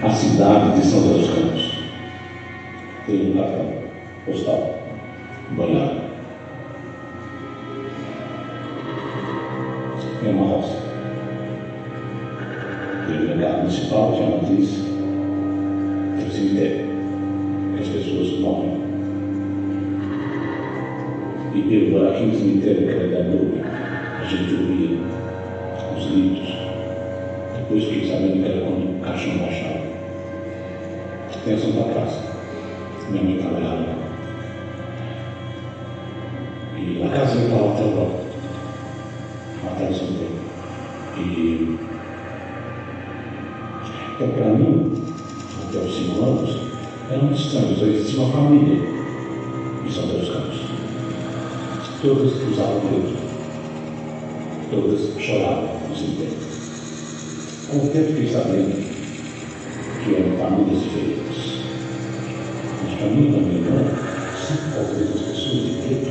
a cidade de São José dos Campos. Tem um cartão postal banhado. É uma roça. Tem o delegado municipal, que é a notícia, tem o cemitério, que as pessoas morrem. E pelo aqui no cemitério, que era da nuvem, a gente ouvia os gritos. Depois fiquei sabendo que era quando o caixão baixava. Tem a Santa Praça. Minha mãe trabalhava lá. E a casa estava até agora. Até o cemitério. E então, para mim, até os 5 anos, eram estranhos. Existia uma família em São José dos Campos. Todas usavam preto. Todas choravam no cemitério. Com o tempo fiquei sabendo que eram famílias diferentes. Mas para mim, na minha irmã, sempre às vezes as pessoas de preto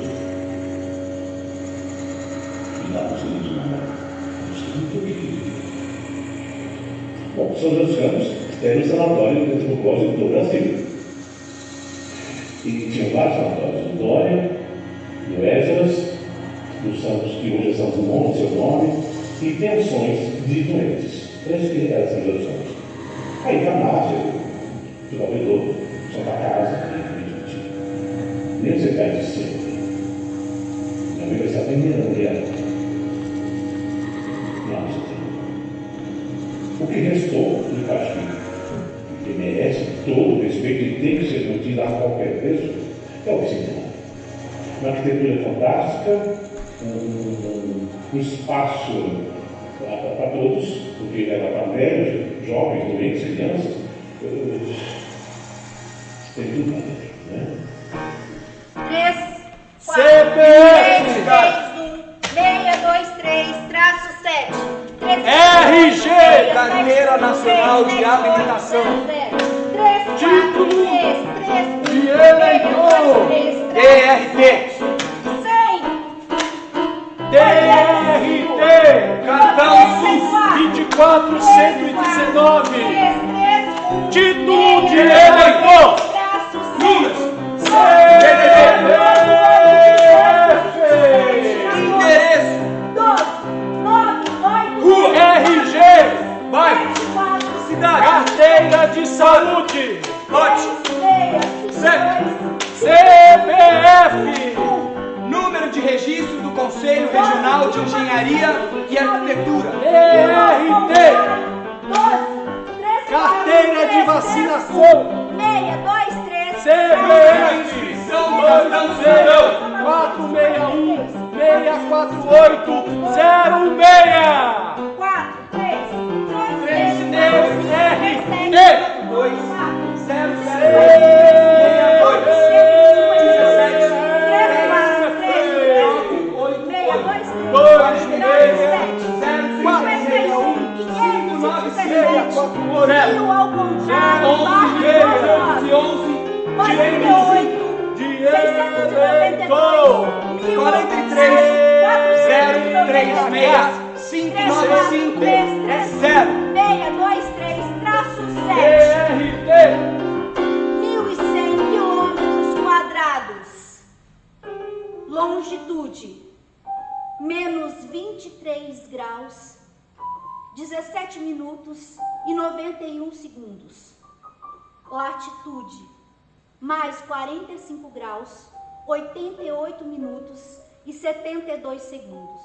me davam os livros na mão. Eu não sei muito o que. Bom, São José dos Campos era o sanatório de antropológico do Brasil. E tinha vários sanatórios, no Dória, no Ésaras, nos Santos, que hoje é Santos Dumont, seu nome, e pensões de doentes. Parece que era São José dos Campos. Aí, farmácia, desenvolvedor, Santa Casa, nem você perde de cima. Minha mãe vai estar vendendo onde era. Não, você tem. O que restou do castigo, que merece todo o respeito e tem que ser mantido a qualquer preço, é o cemitério. Uma arquitetura fantástica, um espaço para todos, porque era para velhos, jovens, doentes, crianças, tem tudo lá dentro, né? 3, 4, 6, 623-7. RG, Carteira Nacional de Habilitação. Título de eleitor. DRT. DRT, cartão SUS 24119. Título de eleitor. Números. Endereço. RG, bairro, cidade, carteira de saúde, lote, CPF, número de registro do Conselho Regional de Engenharia e Arquitetura, DRT, carteira de vacinação, 623 CBF, São 210 461 648 06 Longitude, menos 23 graus, 17 minutos e 91 segundos. Latitude, mais 45 graus, 88 minutos e 72 segundos.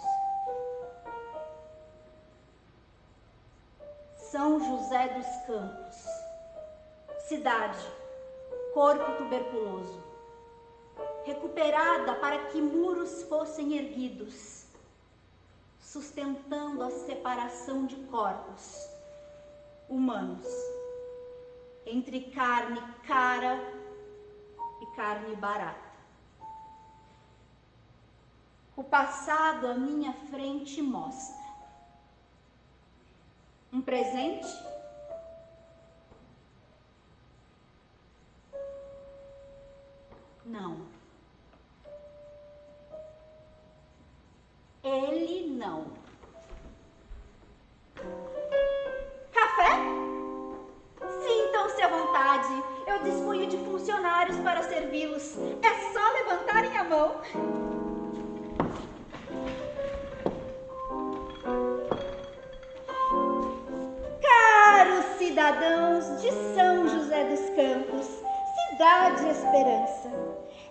São José dos Campos. Cidade, corpo tuberculoso. Recuperada para que muros fossem erguidos, sustentando a separação de corpos humanos entre carne cara e carne barata. O passado à minha frente mostra um presente não. Ele não. Café? 5 É só levantarem a mão. Caros cidadãos de São José dos Campos, cidade Esperança,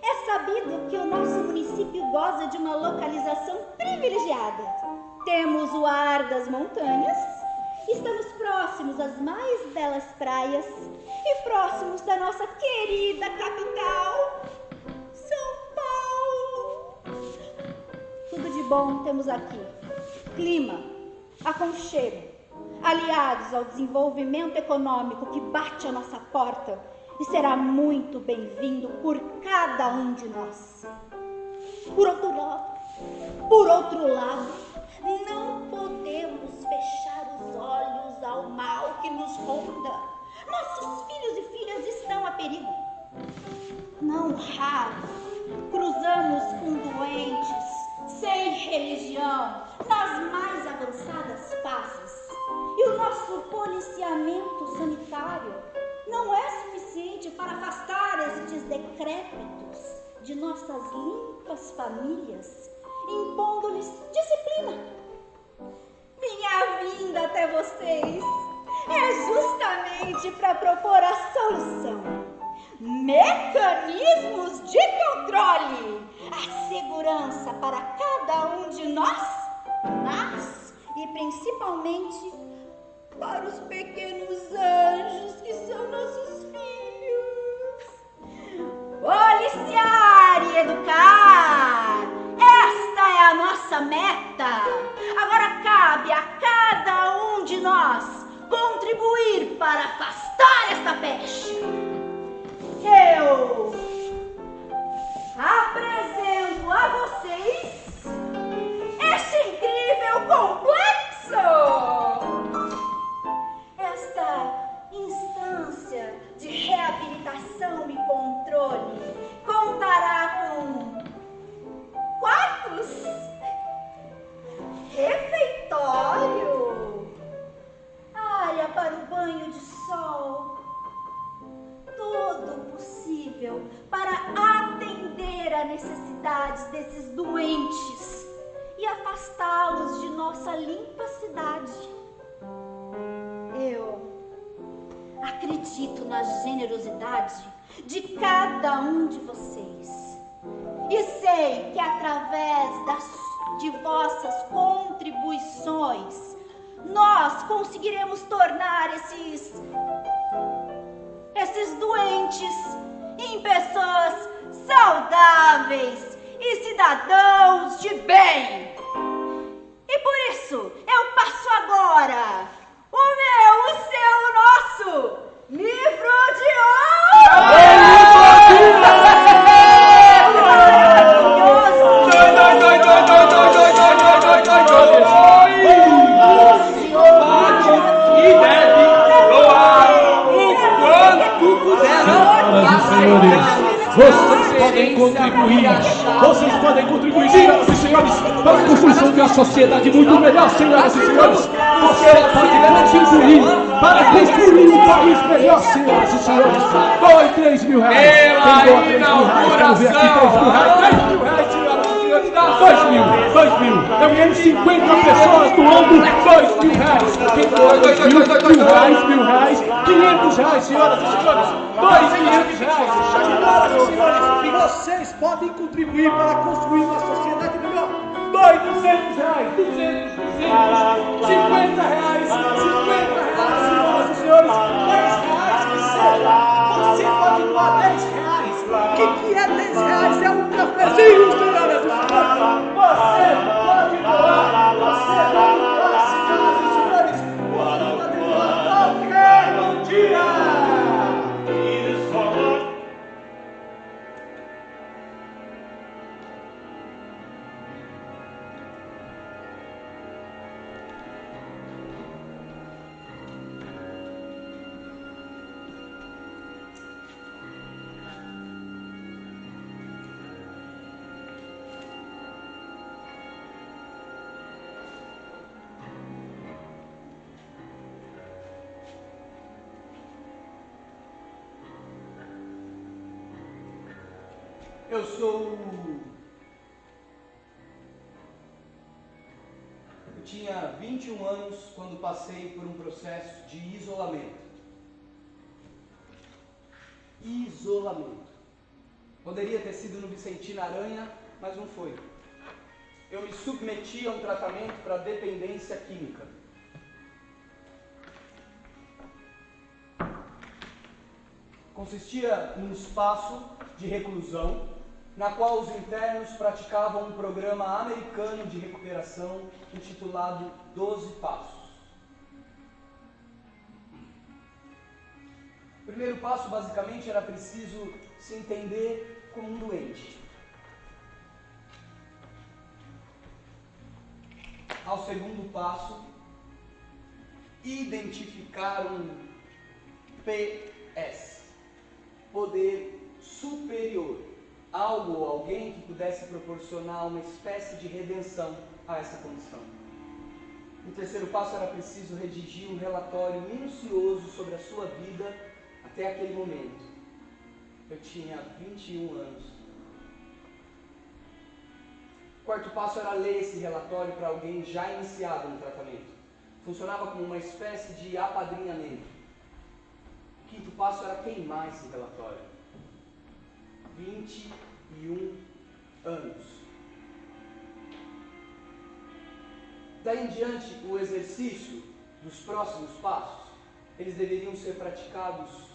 é sabido que o nosso município goza de uma localização privilegiada. Temos o ar das montanhas, estamos próximos às mais belas praias e próximos da nossa querida capital, São Paulo. Tudo de bom temos aqui: clima, aconchego, aliados ao desenvolvimento econômico que bate à nossa porta e será muito bem-vindo por cada um de nós. Por outro lado, não podemos fechar os olhos ao mal que nos ronda. Nossos filhos e filhas estão a perigo. Não raro, cruzamos com doentes, sem religião, nas mais avançadas fases. E o nosso policiamento sanitário não é suficiente para afastar estes decrépitos de nossas limpas famílias, impondo-lhes disciplina. Minha vinda até vocês é justamente para propor a solução. Mecanismos de controle, a segurança para cada um de nós, mas e principalmente para os pequenos anjos que são nossos filhos. Policiar e educar, esta é a nossa meta. Agora cabe a cada um de nós contribuir para afastar esta peste. Eu apresento a vocês este incrível complexo. Esta instância de reabilitação e controle contará com quartos, refeitório, área para o banho de sol, tudo possível para atender a necessidades desses doentes e afastá-los de nossa limpa cidade. Eu acredito na generosidade de cada um de vocês e sei que através de vossas contribuições nós conseguiremos tornar esses doentes em pessoas saudáveis e cidadãos de bem. E por isso eu passo agora o seu, o nosso livro de honra! Vocês podem contribuir, senhoras e senhores, para a construção de uma sociedade muito melhor, senhoras e senhores. Você pode contribuir para construir um país melhor, senhoras e senhores. Doe 3 mil reais. Quem doa 3 mil reais? Quero ver aqui 3 mil reais. 3 mil reais, senhoras e senhores. 2 mil. Eu quero 50 pessoas doando 2 mil reais. Quem doa 2 mil reais, 500 reais, senhoras e senhores. 2.500 reais. Senhoras e senhores, vocês podem contribuir para construir uma sociedade melhor. 200 reais, 200, 50 reais, senhoras e senhores, 10 reais que seja. Você pode doar 10 reais. O que é 10 reais? É um cafezinho, senhoras e senhores. Você pode doar, senhoras e senhores. Você pode doar qualquer dia. Eu tinha 21 anos quando passei por um processo de isolamento. Poderia ter sido no Vicentina Aranha, mas não foi. Eu me submeti a um tratamento para dependência química. Consistia num espaço de reclusão, na qual os internos praticavam um programa americano de recuperação intitulado 12 Passos. O primeiro passo, basicamente, era preciso se entender como um doente. Ao segundo passo, identificar um PS, poder superior, algo ou alguém que pudesse proporcionar uma espécie de redenção a essa condição. No terceiro passo, era preciso redigir um relatório minucioso sobre a sua vida até aquele momento. Eu tinha 21 anos. O quarto passo era ler esse relatório para alguém já iniciado no tratamento. Funcionava como uma espécie de apadrinhamento. O quinto passo era queimar esse relatório. 21 anos. Daí em diante, o exercício dos próximos passos, eles deveriam ser praticados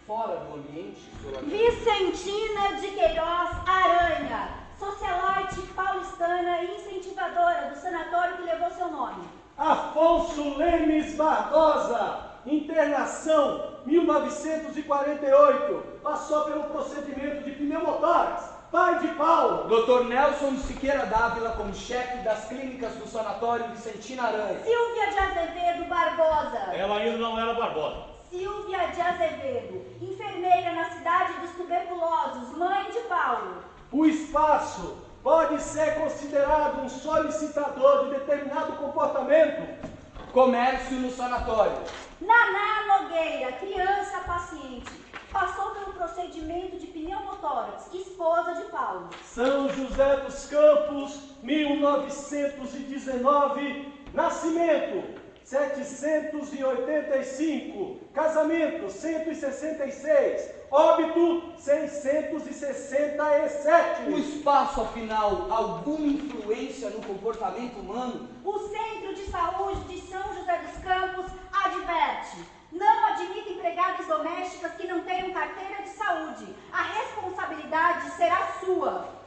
fora do ambiente isolado. Vicentina de Queiroz Aranha, socialite paulistana e incentivadora do sanatório que levou seu nome. Afonso Lemes Barbosa, internação 1948, passou pelo procedimento de pneumotórax, pai de Paulo. Dr. Nelson de Siqueira Dávila, como chefe das clínicas do sanatório Vicentina Aranha. Silvia de Azevedo Barbosa. Ela ainda não era Barbosa. Silvia de Azevedo, enfermeira na cidade dos tuberculosos, mãe de Paulo. O espaço pode ser considerado um solicitador de determinado comportamento. Comércio no sanatório. Naná Nogueira, criança paciente, passou pelo procedimento de pneumotórax, esposa de Paulo. São José dos Campos, 1919, nascimento 785, casamento 166, óbito 667. O espaço, afinal, alguma influência no comportamento humano? O Centro de Saúde de São José dos Campos adverte: não admite empregadas domésticas que não tenham carteira de saúde. A responsabilidade será sua.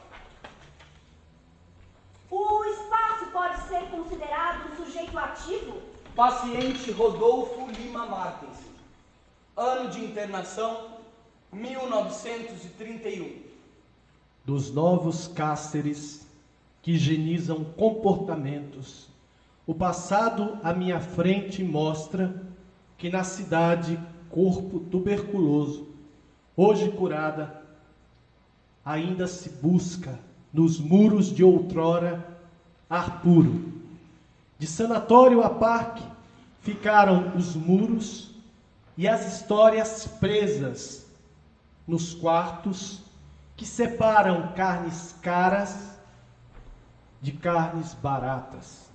O espaço pode ser considerado um sujeito ativo? Paciente Rodolfo Lima Martins. Ano de internação, 1931. Dos novos cáceres que higienizam comportamentos, o passado à minha frente mostra que na cidade, corpo tuberculoso, hoje curada, ainda se busca nos muros de outrora ar puro. De sanatório a parque ficaram os muros e as histórias presas nos quartos que separam carnes caras de carnes baratas.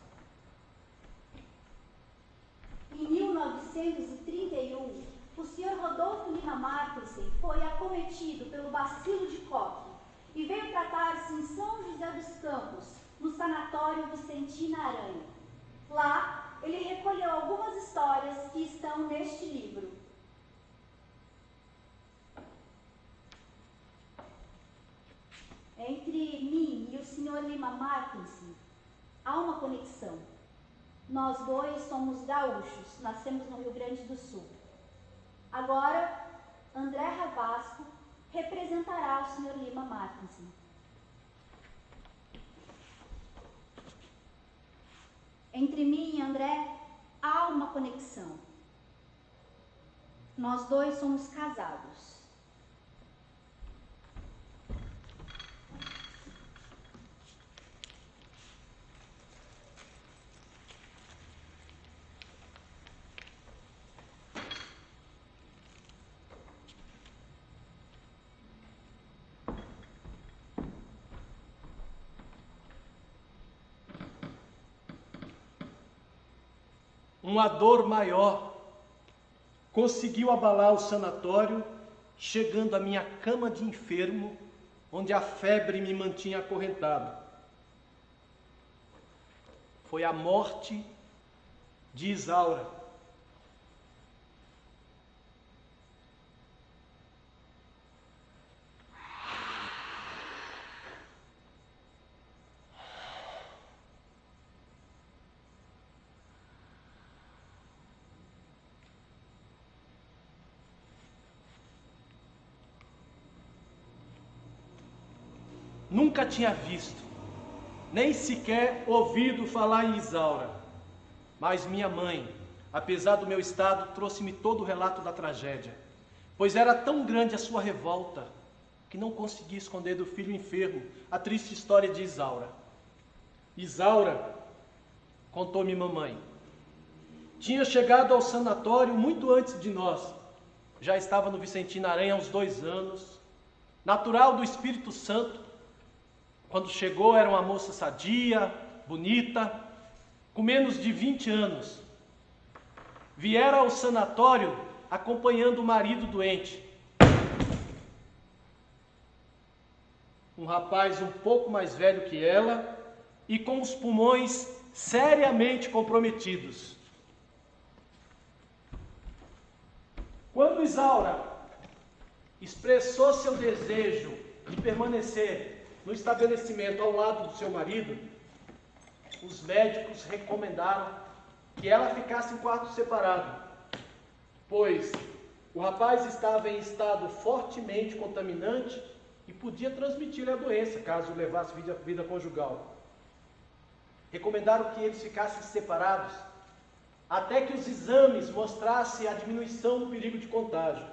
Em 1931, o Sr. Rodolfo Lima Marques foi acometido pelo bacilo de Koch e veio tratar-se em São José dos Campos, no sanatório Vicentina Aranha. Lá, ele recolheu algumas histórias que estão neste livro. Entre mim e o Sr. Lima Martins há uma conexão. Nós dois somos gaúchos, nascemos no Rio Grande do Sul. Agora, André Ravasco representará o Sr. Lima Martins. Entre mim e André há uma conexão. Nós dois somos casados. uma dor maior conseguiu abalar o sanatório, chegando à minha cama de enfermo, onde a febre me mantinha acorrentado. Foi a morte de Isaura. Nunca tinha visto, nem sequer ouvido falar em Isaura. Mas minha mãe, apesar do meu estado, trouxe-me todo o relato da tragédia, pois era tão grande a sua revolta que não conseguia esconder do filho enfermo a triste história de Isaura. Isaura, contou-me mamãe, tinha chegado ao sanatório muito antes de nós. Já estava no Vicentino Aranha há uns 2 anos, natural do Espírito Santo. Quando chegou era uma moça sadia, bonita, com menos de 20 anos. Viera ao sanatório acompanhando o marido doente. Um rapaz um pouco mais velho que ela e com os pulmões seriamente comprometidos. Quando Isaura expressou seu desejo de permanecer no estabelecimento ao lado do seu marido, os médicos recomendaram que ela ficasse em quarto separado, pois o rapaz estava em estado fortemente contaminante e podia transmitir a doença caso levasse vida conjugal. Recomendaram que eles ficassem separados até que os exames mostrassem a diminuição do perigo de contágio.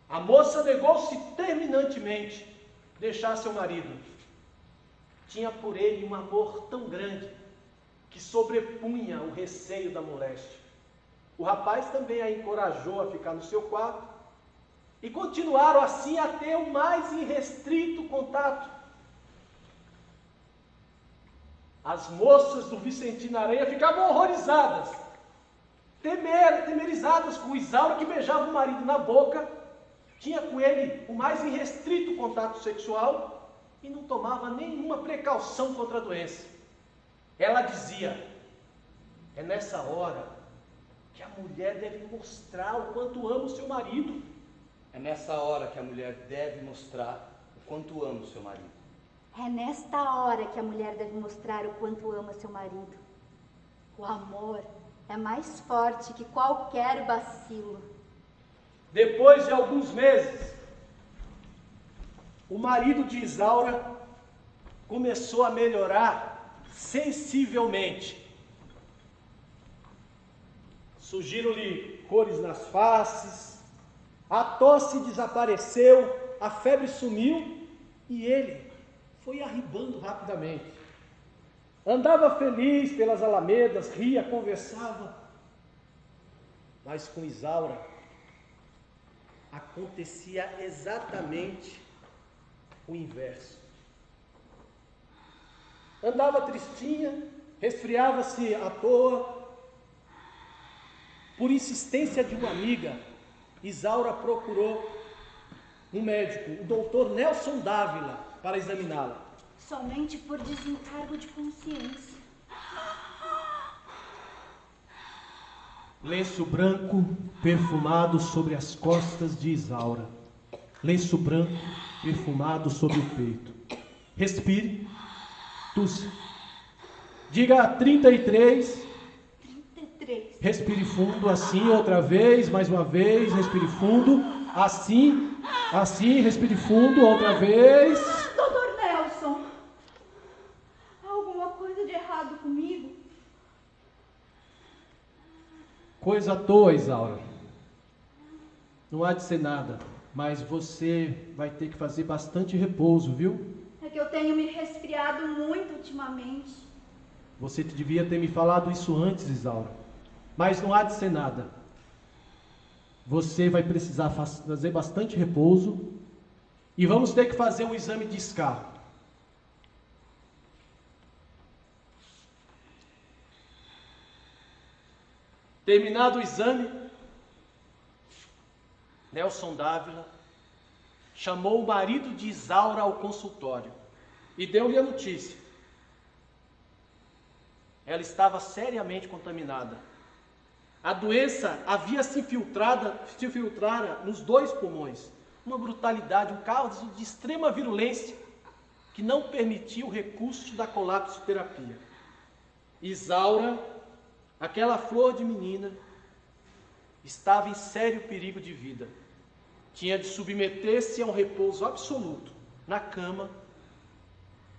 A moça negou-se terminantemente deixar seu marido. Tinha por ele um amor tão grande que sobrepunha o receio da moléstia. O rapaz também a encorajou a ficar no seu quarto e continuaram assim a ter o mais irrestrito contato. As moças do Vicentino Aranha ficavam horrorizadas, temerizadas com Isaura, que beijava o marido na boca, tinha com ele o mais irrestrito contato sexual e não tomava nenhuma precaução contra a doença. Ela dizia: é nessa hora que a mulher deve mostrar o quanto ama o seu marido. É nessa hora que a mulher deve mostrar o quanto ama o seu marido. É nesta hora que a mulher deve mostrar o quanto ama seu marido. O amor é mais forte que qualquer bacilo. Depois de alguns meses, o marido de Isaura começou a melhorar sensivelmente. Surgiram-lhe cores nas faces, a tosse desapareceu, a febre sumiu e ele foi arribando rapidamente. Andava feliz pelas alamedas, ria, conversava. Mas com Isaura acontecia exatamente o inverso. Andava tristinha, resfriava-se à toa. Por insistência de uma amiga, Isaura procurou um médico, o doutor Nelson Dávila, para examiná-la. Somente por desencargo de consciência. Lenço branco perfumado sobre as costas de Isaura. Lenço branco perfumado sobre o peito. Respire. Tussa. Diga 33. 33. Respire fundo, assim, outra vez, mais uma vez. Respire fundo. Assim, assim, respire fundo, outra vez. Doutor Nelson, há alguma coisa de errado comigo? Coisa à toa, Isaura. Não há de ser nada, mas você vai ter que fazer bastante repouso, viu? É que eu tenho me resfriado muito ultimamente. Você devia ter me falado isso antes, Isaura. Mas não há de ser nada. Você vai precisar fazer bastante repouso e vamos ter que fazer um exame de escarro. Terminado o exame, Nelson Dávila chamou o marido de Isaura ao consultório e deu-lhe a notícia. Ela estava seriamente contaminada. A doença havia se infiltrara nos 2 pulmões. Uma brutalidade, um caso de extrema virulência que não permitia o recurso da colapsoterapia. Isaura, aquela flor de menina, estava em sério perigo de vida. Tinha de submeter-se a um repouso absoluto na cama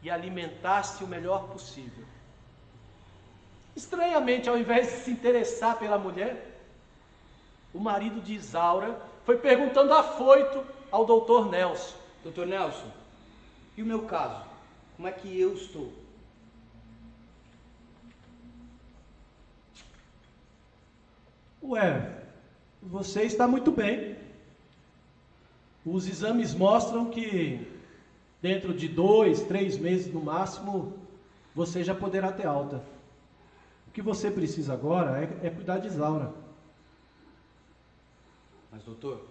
e alimentar-se o melhor possível. Estranhamente, ao invés de se interessar pela mulher, o marido de Isaura foi perguntando afoito ao doutor Nelson. Doutor Nelson, e o meu caso? Como é que eu estou? Ué, você está muito bem. Os exames mostram que dentro de 2, 3 meses no máximo, você já poderá ter alta. O que você precisa agora é cuidar de Isaura. Mas doutor,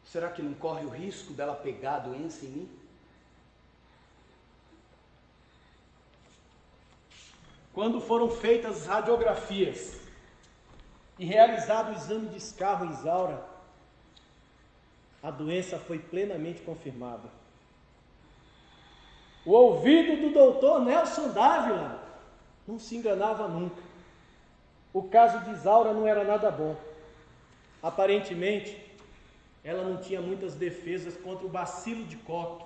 será que não corre o risco dela pegar a doença em mim? Quando foram feitas as radiografias e realizado o exame de escarro em Isaura, a doença foi plenamente confirmada. O ouvido do doutor Nelson Dávila não se enganava nunca. O caso de Isaura não era nada bom. Aparentemente, ela não tinha muitas defesas contra o bacilo de Koch.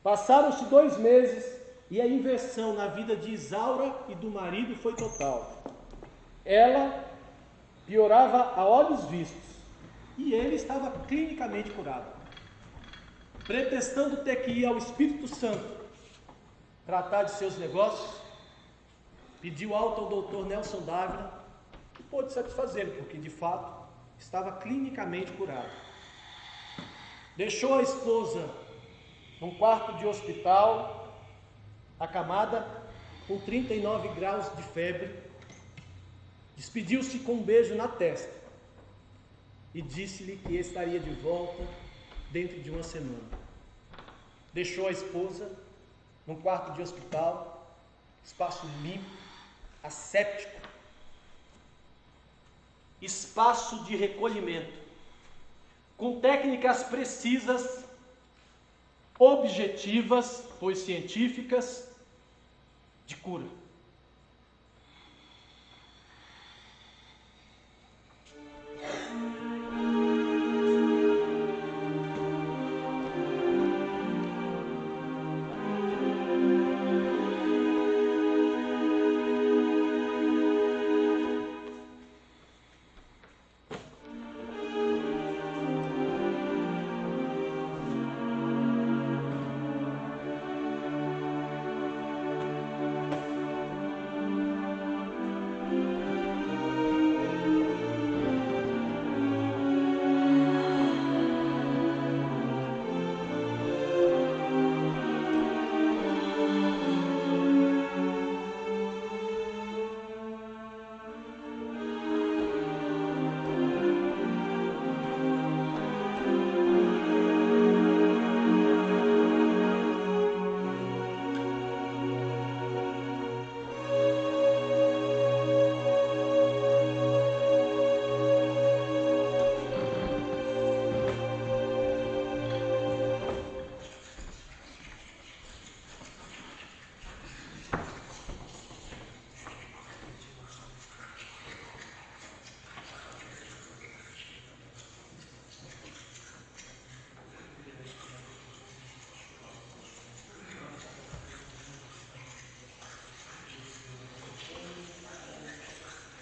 Passaram-se 2 meses e a inversão na vida de Isaura e do marido foi total. Ela piorava a olhos vistos e ele estava clinicamente curado. Pretextando ter que ir ao Espírito Santo tratar de seus negócios, pediu alta ao doutor Nelson Dávila, que pôde satisfazê-lo, porque de fato estava clinicamente curado. Deixou a esposa num quarto de hospital, acamada, com 39 graus de febre, despediu-se com um beijo na testa e disse-lhe que estaria de volta dentro de 1 semana. Deixou a esposa num quarto de hospital, espaço limpo, asséptico, espaço de recolhimento, com técnicas precisas, objetivas, pois científicas, de cura.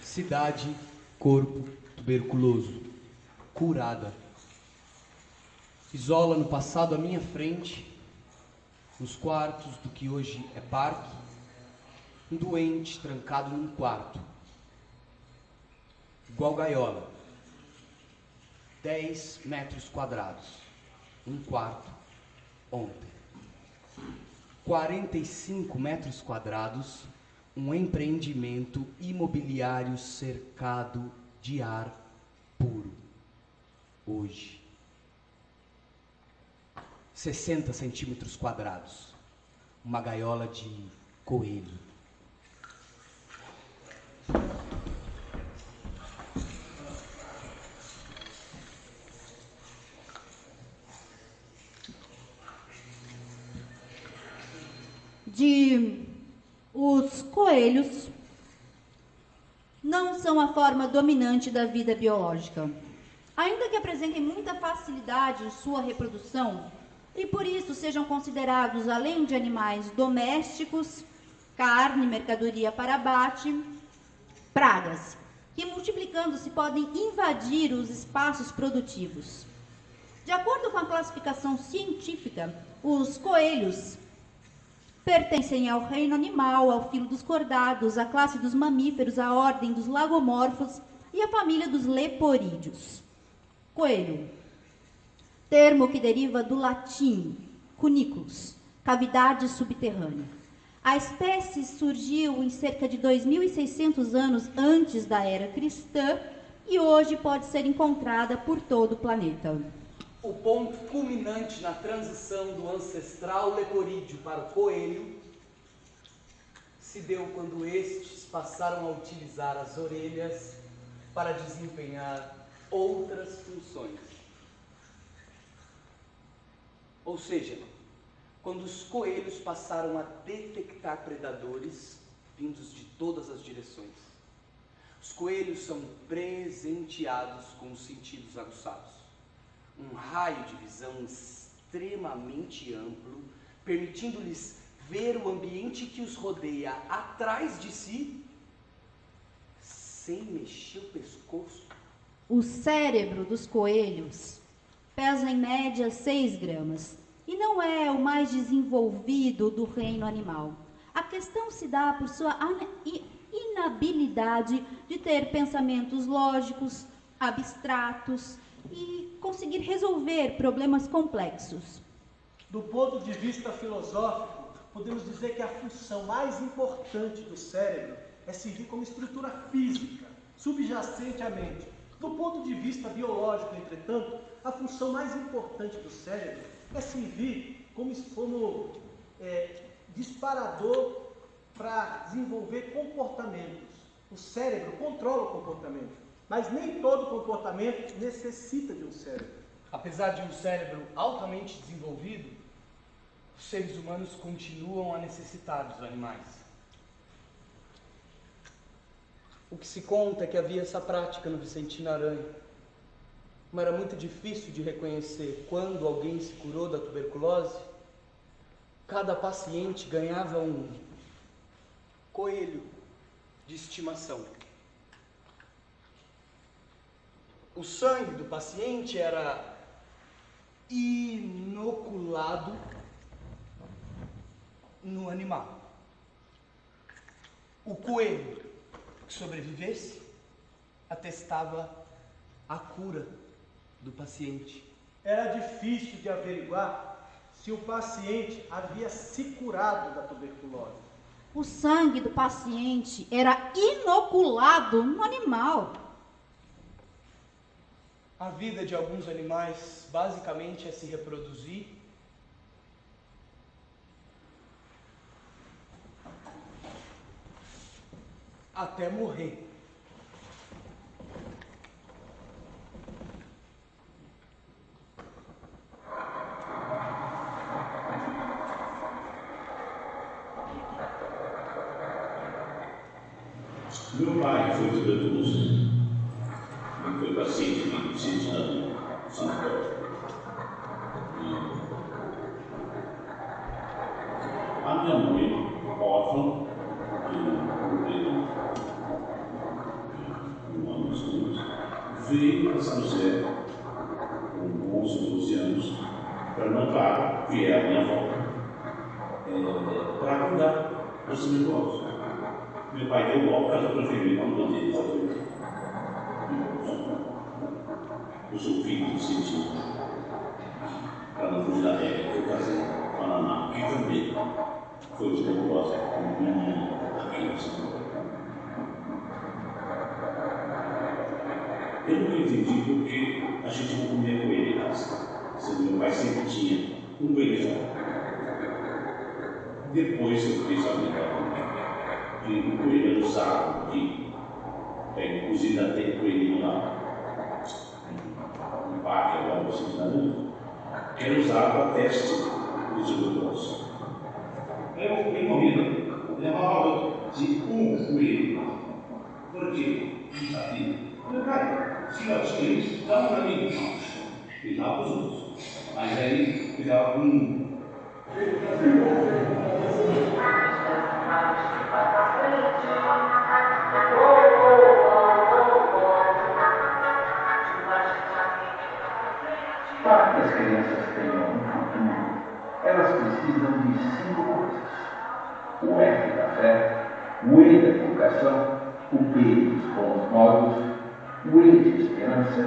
Cidade, corpo tuberculoso, curada. Isola no passado à minha frente, nos quartos do que hoje é parque, um doente trancado num quarto, igual gaiola, 10 metros quadrados, um quarto, ontem. 45 metros quadrados, um empreendimento imobiliário cercado de ar puro. Hoje, 60 centímetros quadrados, uma gaiola de coelho. Os coelhos não são a forma dominante da vida biológica, ainda que apresentem muita facilidade em sua reprodução e por isso sejam considerados, além de animais domésticos, carne, mercadoria para abate, pragas, que multiplicando-se podem invadir os espaços produtivos. De acordo com a classificação científica, os coelhos pertencem ao reino animal, ao filo dos cordados, à classe dos mamíferos, à ordem dos lagomorfos e à família dos leporídeos. Coelho, termo que deriva do latim cuniculus, cavidade subterrânea. A espécie surgiu em cerca de 2.600 anos antes da era cristã e hoje pode ser encontrada por todo o planeta. O ponto culminante na transição do ancestral leporídeo para o coelho se deu quando estes passaram a utilizar as orelhas para desempenhar outras funções. Ou seja, quando os coelhos passaram a detectar predadores vindos de todas as direções. Os coelhos são presenteados com os sentidos aguçados. Um raio de visão extremamente amplo, permitindo-lhes ver o ambiente que os rodeia atrás de si, sem mexer o pescoço. O cérebro dos coelhos pesa em média 6 gramas e não é o mais desenvolvido do reino animal. A questão se dá por sua inabilidade de ter pensamentos lógicos, abstratos e conseguir resolver problemas complexos. Do ponto de vista filosófico, podemos dizer que a função mais importante do cérebro é servir como estrutura física, subjacente à mente. Do ponto de vista biológico, entretanto, a função mais importante do cérebro é servir como disparador para desenvolver comportamentos. O cérebro controla o comportamento, mas nem todo comportamento necessita de um cérebro. Apesar de um cérebro altamente desenvolvido, os seres humanos continuam a necessitar dos animais. O que se conta é que havia essa prática no Vicentino Aranha. Como era muito difícil de reconhecer quando alguém se curou da tuberculose, cada paciente ganhava um coelho de estimação. O sangue do paciente era inoculado no animal. O coelho que sobrevivesse atestava a cura do paciente. Era difícil de averiguar se o paciente havia se curado da tuberculose. O sangue do paciente era inoculado no animal. A vida de alguns animais basicamente é se reproduzir até morrer. Meu pai foi tuberculoso. Ele foi paciente de Vicentino Sanatório. A minha mãe, órfã, de 1 ano e 2 anos, veio para São José com 11, 12 anos para montar, que é a minha avó, para cuidar dos tuberculosos. Meu pai deu golpe, mas eu preferi não manter essa coisa. Eu sou filho do Vicentino. Para não fugir da regra, eu casei com a Naná, que também foi tuberculosa, com minha mãe, a criança. Eu nunca entendi por que a gente não comia coelho em casa. Sendo meu pai sempre tinha um coelho. Depois eu fiz a minha que o coelho no saco, que inclusive ainda tem coelhinho lá, no parque agora, vocês não que era usado para teste de tuberculose. Eu fui comida, levava de um coelho. Por quê? Não sabia. Meu pai, se nós temos, dá para mim, e dá para os outros. Mas aí ficava um. Para que as crianças tenham um futuro, elas precisam de 5 coisas: o F da fé, o E da educação, o B dos bons modos, o E de esperança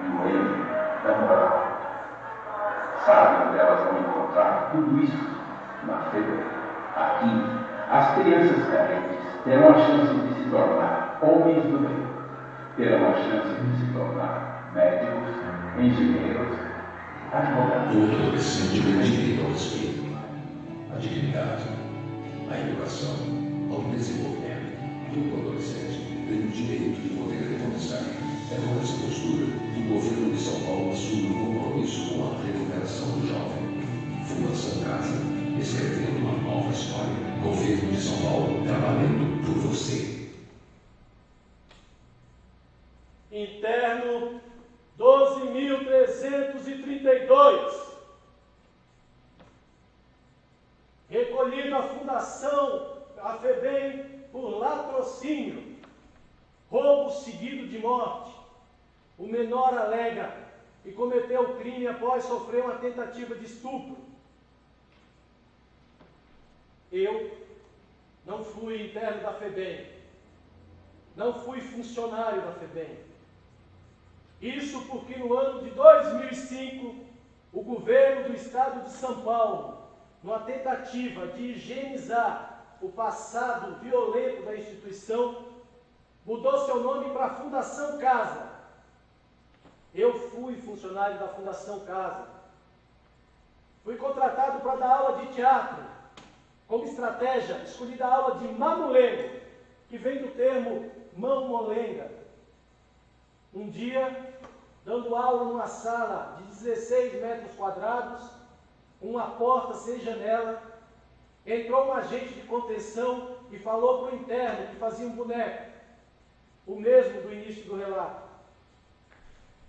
e o M da moral. Sabe onde elas vão encontrar tudo isso? Na feira. Aqui, as crianças carentes terão a chance de se tornar homens do bem, terão a chance de se tornar médicos, engenheiros, advogados. Todo adolescente tem direito ao respeito, à dignidade, à educação, ao desenvolvimento. Todo adolescente tem o direito de poder recomeçar. É com essa postura que o governo de São Paulo assume o compromisso com a recuperação do jovem. Fundação Casa, escrevendo uma nova história. Governo de São Paulo, trabalhando por você. Interno 12.332. Recolhido à Fundação AFEBEM por latrocínio, roubo seguido de morte. O menor alega que cometeu o crime após sofrer uma tentativa de estupro. Eu não fui interno da FEBEM, não fui funcionário da FEBEM. Isso porque no ano de 2005, o governo do estado de São Paulo, numa tentativa de higienizar o passado violento da instituição, mudou seu nome para Fundação Casa. Eu fui funcionário da Fundação Casa. Fui contratado para dar aula de teatro. Como estratégia, escolhi dar aula de mamulengo, que vem do termo mão-molenga. Um dia, dando aula numa sala de 16 metros quadrados, uma porta sem janela, entrou um agente de contenção e falou para o interno que fazia um boneco, o mesmo do início do relato.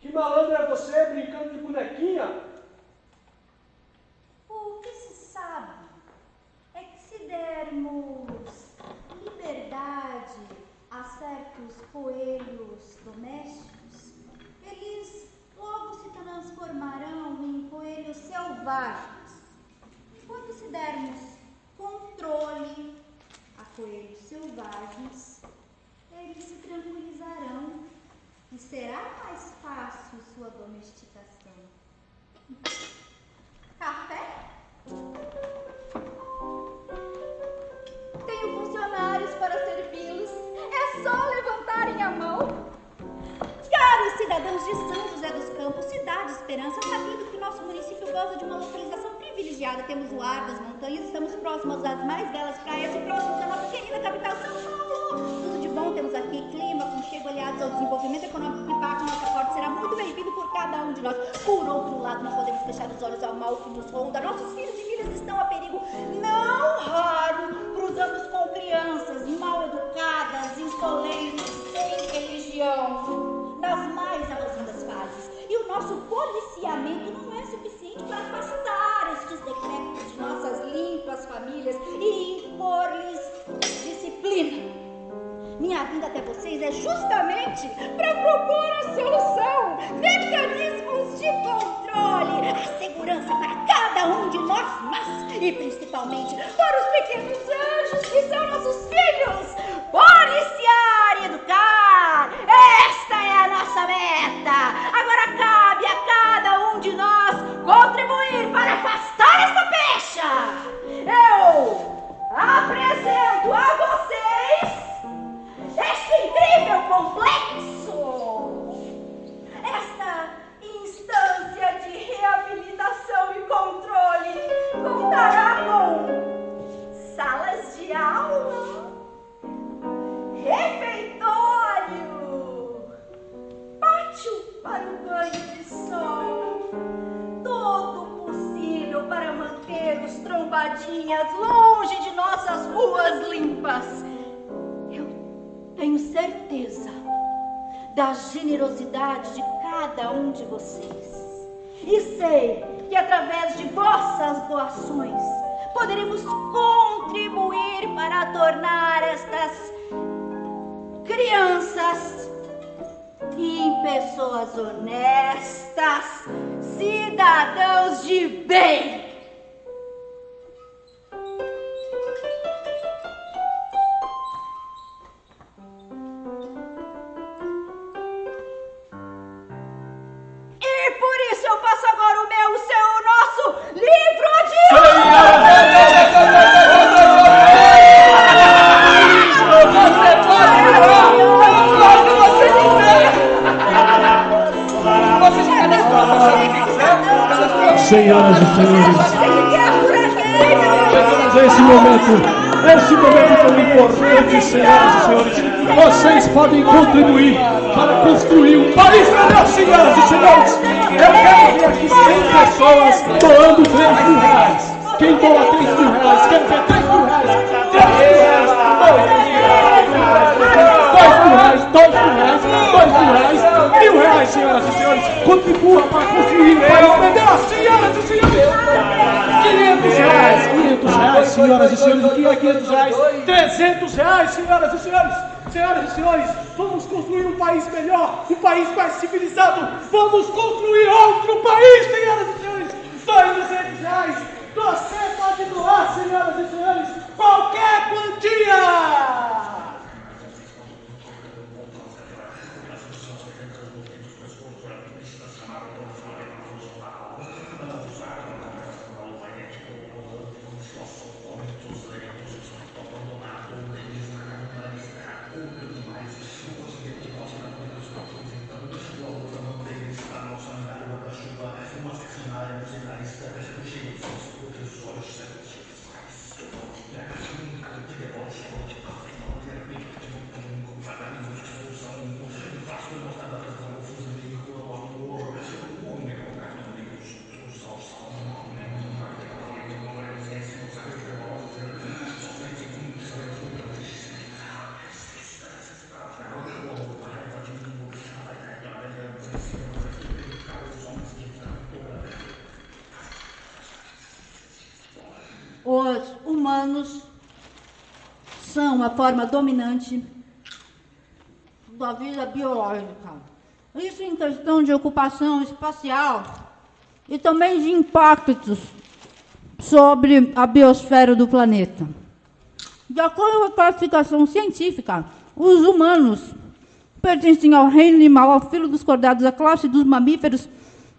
Que malandro é você brincando de bonequinha? O que se sabe é que se dermos liberdade a certos coelhos domésticos, eles logo se transformarão em coelhos selvagens. Quando se dermos controle a coelhos selvagens, eles se tranquilizarão e será mais fácil sua domesticação. Café? Tenho funcionários para servi-los. É só levantarem a mão. Caros cidadãos de São José dos Campos, cidade Esperança, sabendo que o nosso município goza de uma localização privilegiada, temos o ar das montanhas, estamos próximos às mais belas praias e próximos da nossa querida capital São Paulo. Tudo de bom, temos aqui clima, conchego aliados ao desenvolvimento econômico que bate nossa porta, será muito bem-vindo por cada um de nós. Por outro lado, não podemos fechar os olhos ao mal que nos ronda. Nossos filhos e filhas estão a perigo. Não raro cruzamos com crianças mal educadas, insolentes, sem religião, nas mais avançadas fases. E o nosso policiamento não é suficiente para afastar estes decrépitos de nossas limpas famílias e impor-lhes disciplina. Minha vinda até vocês é justamente para propor a solução, mecanismos de controle, a segurança para cada um de nós, mas e principalmente para os pequenos anjos que são nossos filhos. Policiar e educar, esta é a nossa meta. Agora cabe a cada um de nós contribuir para afastar esta pecha. Eu apresento a vocês este incrível complexo! moradinhas, longe de nossas ruas limpas. Eu tenho certeza da generosidade de cada um de vocês. E sei que através de vossas doações poderemos contribuir para tornar estas crianças em pessoas honestas, cidadãos de bem. E por isso eu passo agora o meu, o seu, o nosso livro de... Senhoras e senhores, esse momento tão importante, senhoras e senhores, vocês podem contribuir para construir um país melhor, senhoras e senhores. Eu quero ver aqui 100 pessoas doando 3 mil reais. Quem doa 3 mil reais? Quero ver 3 mil reais. 3 mil reais, 2 mil reais, 2 mil reais, 2 mil reais, 1.000 reais, senhoras e senhores. Contribua para construir um país melhor, senhoras e senhores. 500 reais, 500 reais, senhoras e senhores. O que é 500 reais? 300 reais, senhoras e senhores. Senhoras e senhores, vamos construir um país melhor, um país mais civilizado. Vamos construir outro país, senhoras e senhores. 200 reais. Você pode doar, senhoras e senhores, qualquer quantia. Os humanos são a forma dominante da vida biológica. Isso em questão de ocupação espacial e também de impactos sobre a biosfera do planeta. De acordo com a classificação científica, os humanos pertencem ao reino animal, ao filo dos cordados, à classe dos mamíferos,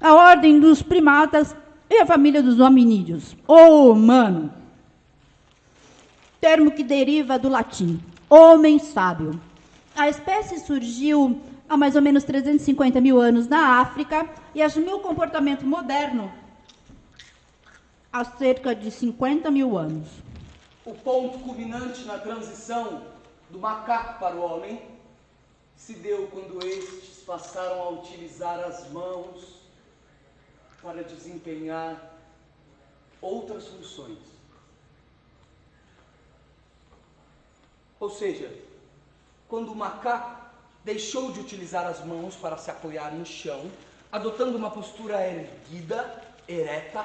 à ordem dos primatas e à família dos hominídeos. O humano, termo que deriva do latim, homem sábio. A espécie surgiu há mais ou menos 350 mil anos na África e assumiu o comportamento moderno há cerca de 50 mil anos. O ponto culminante na transição do macaco para o homem se deu quando estes passaram a utilizar as mãos para desempenhar outras funções. Ou seja, quando o macaco deixou de utilizar as mãos para se apoiar no chão, adotando uma postura erguida, ereta,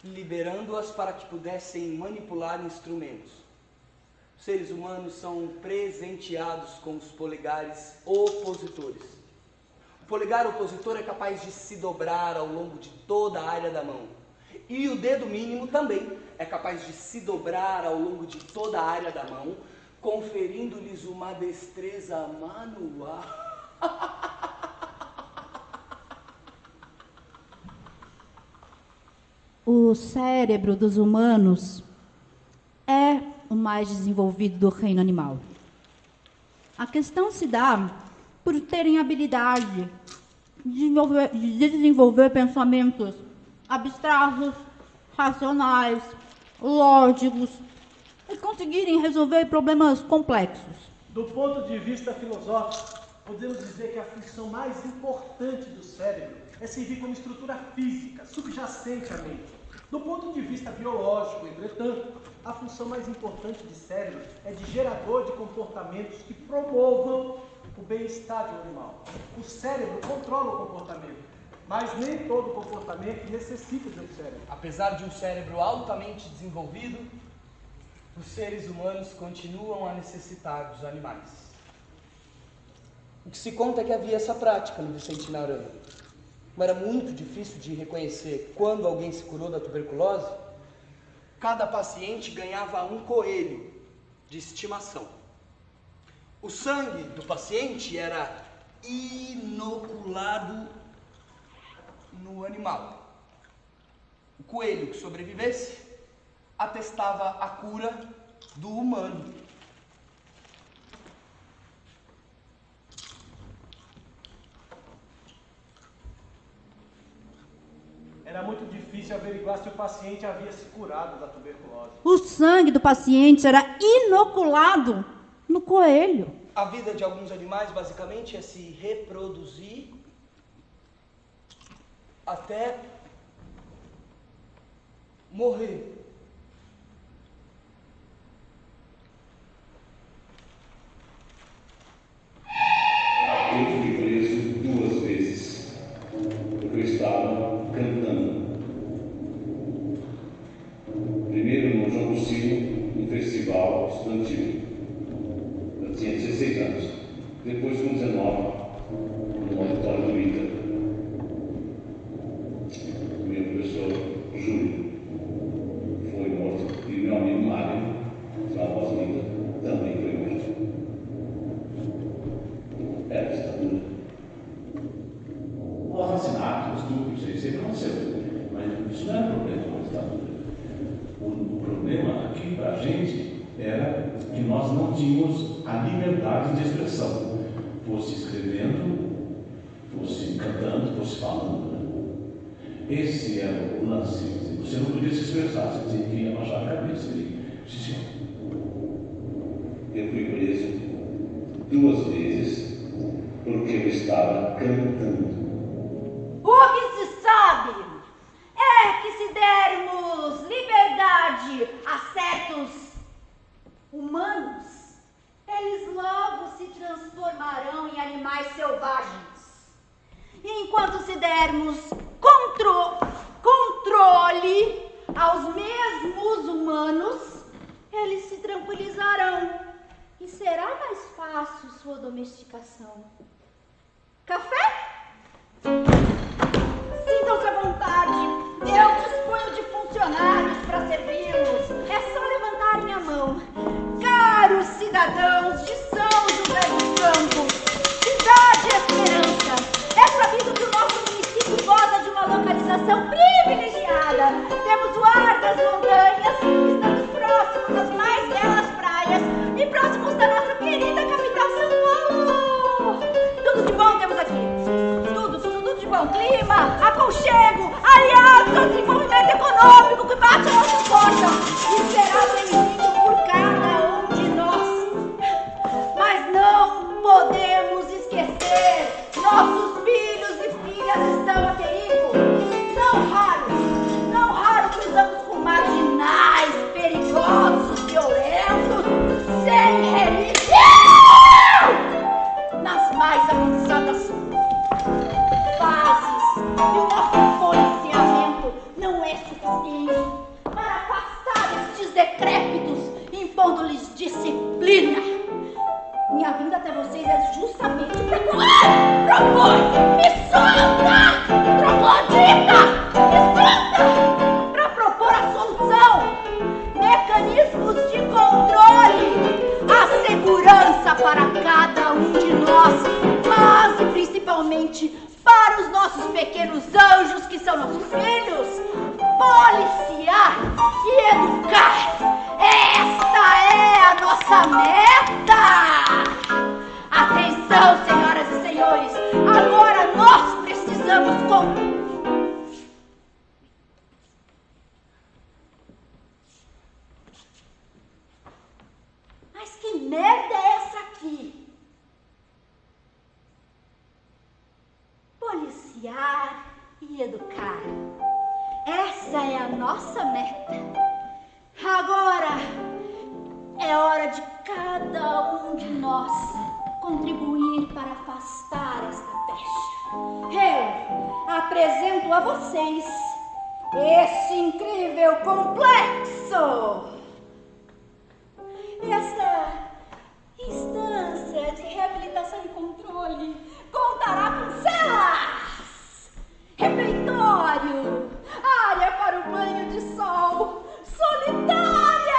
liberando-as para que pudessem manipular instrumentos. Os seres humanos são presenteados com os polegares opositores. O polegar opositor é capaz de se dobrar ao longo de toda a área da mão. E o dedo mínimo também é capaz de se dobrar ao longo de toda a área da mão, conferindo-lhes uma destreza manual. O cérebro dos humanos é o mais desenvolvido do reino animal. A questão se dá por terem habilidade de desenvolver pensamentos abstratos, racionais, lógicos e conseguirem resolver problemas complexos. Do ponto de vista filosófico, podemos dizer que a função mais importante do cérebro é servir como estrutura física, subjacente à mente. Do ponto de vista biológico, entretanto, a função mais importante de cérebro é de gerador de comportamentos que promovam o bem-estar de um animal. O cérebro controla o comportamento, mas nem todo comportamento necessita de um cérebro. Apesar de um cérebro altamente desenvolvido, os seres humanos continuam a necessitar dos animais. O que se conta é que havia essa prática no Vicentina Aranha. Como era muito difícil de reconhecer quando alguém se curou da tuberculose, cada paciente ganhava um coelho de estimação. O sangue do paciente era inoculado no animal. O coelho que sobrevivesse atestava a cura do humano. Era muito difícil averiguar se o paciente havia se curado da tuberculose. O sangue do paciente era inoculado no coelho. A vida de alguns animais, basicamente, é se reproduzir até morrer. Eu fui preso 2 vezes, porque eu estava cantando. Primeiro no João Lucilo, um festival estudantil. Eu tinha 16 anos. Depois, com 19, no auditório do ITA. Meu professor Júlio foi morto. E meu amigo Mário, da voz linda, também foi morto. Era a ditadura. O assassinato, os estupros, isso aí sempre aconteceu. Mas isso não era problema com a ditadura. O problema aqui para a gente era que nós não tínhamos a liberdade de expressão. Fosse escrevendo, fosse cantando, fosse falando. Esse era o lance. Você não podia se expressar, você tinha que abaixar a cabeça. Eu fui preso 2 vezes porque eu estava cantando. O que se sabe é que se dermos liberdade a certos humanos, eles logo se transformarão em animais selvagens. E enquanto se dermos controle aos mesmos humanos, eles se tranquilizarão e será mais fácil sua domesticação. Café? Sintam-se à vontade. Eu disponho de funcionários para servi-los. É só levantarem a mão. Caros cidadãos de São José dos Campos, cidade e esperança, é sabido que o nosso município goza de uma localização privilegiada. Temos o ar das montanhas, estamos próximos das mais belas praias e próximos da nossa querida capital São Paulo. Tudo de bom temos aqui. Tudo de bom. Clima, aconchego, aliado, desenvolvimento econômico que bate a nossa porta e será bem-vindo por cada um de nós. Mas não podemos esquecer, nossos filhos e filhas estão a perigo. Não raro cruzamos com marginais, perigosos, violentos, sem religião, nas mais avançadas fases. E o nosso policiamento não é suficiente para afastar estes decrépitos, impondo-lhes disciplina. Minha vinda até vocês é justamente para propor a solução, mecanismos de controle, a segurança para cada um de nós, mas e principalmente para os nossos pequenos anjos que são nossos filhos, policiar e educar. Esta é a nossa meta! Atenção, senhoras e senhores, agora nós precisamos Mas que merda é essa aqui? Policiar e educar. Essa Essa é a nossa meta. Agora é hora de cada um de nós contribuir para afastar esta pecha. Eu apresento a vocês esse incrível complexo. Esta instância de reabilitação e controle contará com celas, refeitório, área para o banho de sol, solitárias,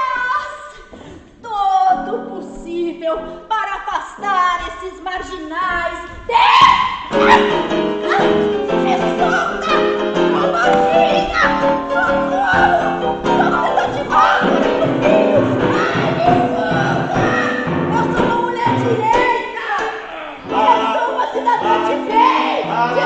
todo possível para afastar esses marginais. Me solta! Maldinha! Socorro! Socorro de volta, meu filho! Ai, me solta! Eu sou uma mulher direita! Eu sou uma cidadã de bem! Seu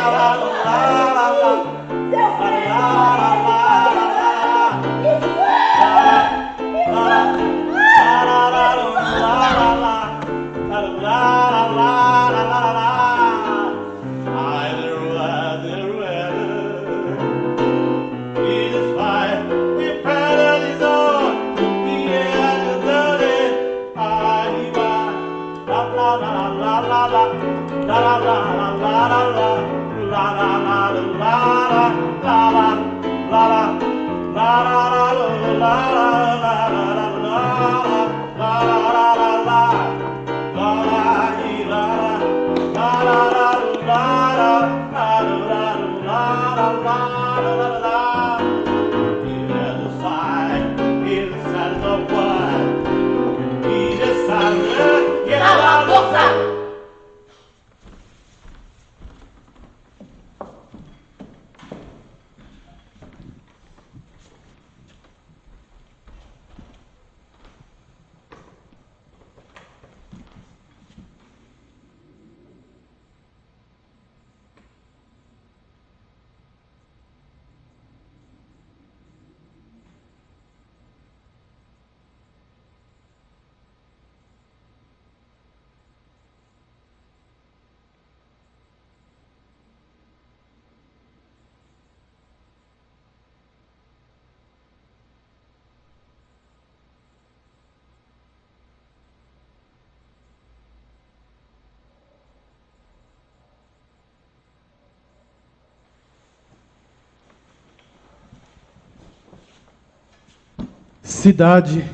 Cidade,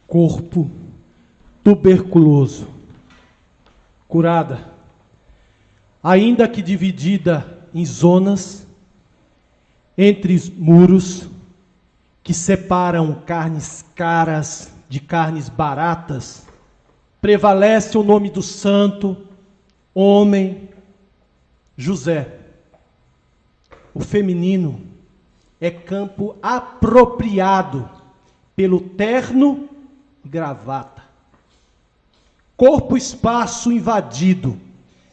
corpo tuberculoso, curada, ainda que dividida em zonas, entre os muros que separam carnes caras de carnes baratas, prevalece o nome do santo, homem, José. O feminino é campo apropriado pelo terno e gravata. Corpo-espaço invadido,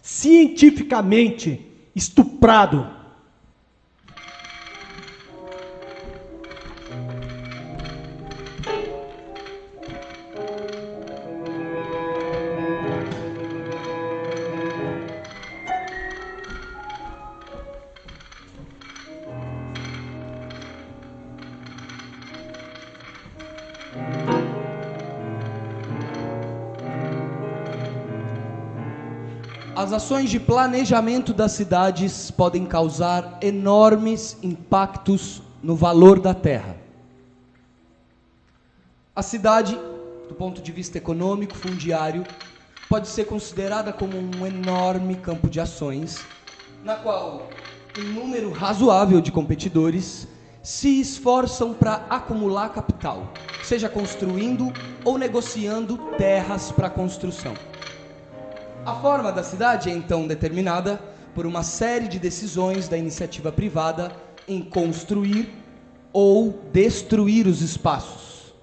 cientificamente estuprado. As ações de planejamento das cidades podem causar enormes impactos no valor da terra. A cidade, do ponto de vista econômico, fundiário, pode ser considerada como um enorme campo de ações, na qual um número razoável de competidores se esforçam para acumular capital, seja construindo ou negociando terras para construção. A forma da cidade é então determinada por uma série de decisões da iniciativa privada em construir ou destruir os espaços.